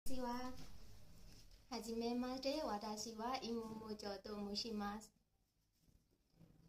ちは。はじめまして、私は妹と申します。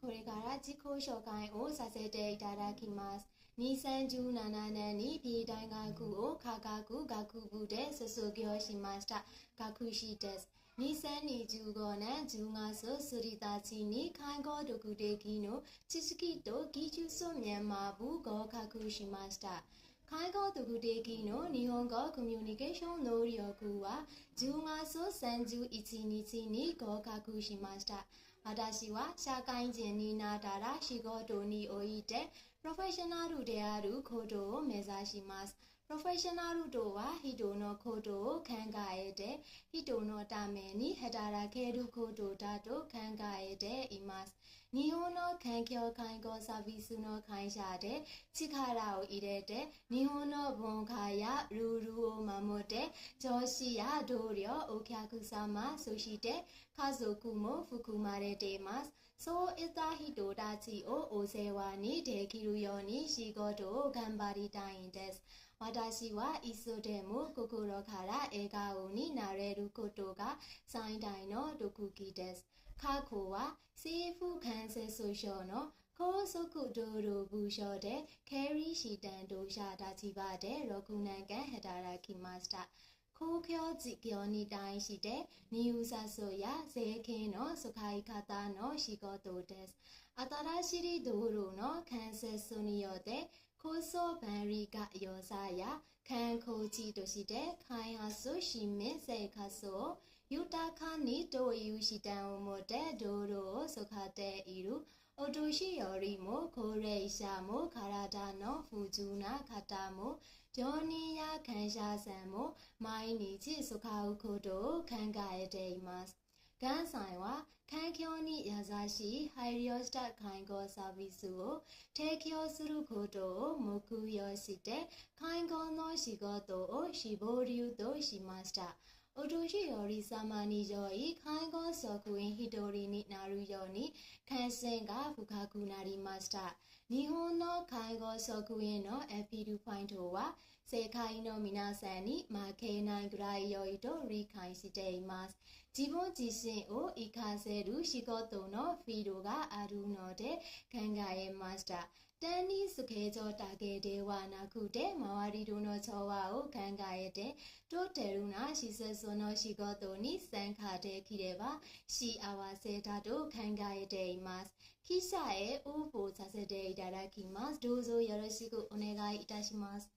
これから自己紹介をさせていただきます。2017年に美大学を科学学部で卒業しました。学士です。2025年10月1日に介護特的の知識と技術を学ぶ合格しました。介護特的の日本語コミュニケーション能力は10月31日に合格しました。私は社会人になったら仕事においてプロフェッショナルであることを目指します。プロフェッショナルとは人のことを考えて人のために働けることだと考えています。日本の環境介護サービスの会社で力を入れて日本の文化やルールを守って上司や同僚、お客様、そして家族も含まれています。そういった人たちをお世話にできるように仕事を頑張りたいんです。私はいつでも心から笑顔になれることが最大の特技です。過去は政府間接訴訟の高速道路部署で経理士担当者立場で6年間働きました。公共事業に対して入札や税金の使い方の仕事です。新しい道路の建設によって高層便利化要塞や観光地として開発市民生活を豊かにという視点を持って道路を使っているお年寄りも高齢者も体の不自由な方も常人や患者さんも毎日使うことを考えています。現在は環境に優しい配慮した介護サービスを提供することを目標して介護の仕事を絞りとしました。お年寄り様に良い介護職員一人になるように関心が深くなりました。日本の介護職員のアピールポイントは世界の皆さんに負けないぐらい良いと理解しています。自分自身を活かせる仕事のフィードがあるので考えました。単にスケジュールだけではなくて周りとの調和を考えてとてるな施設の仕事に参加できれば幸せだと考えています。記者へ応募させていただきます。どうぞよろしくお願いいたします。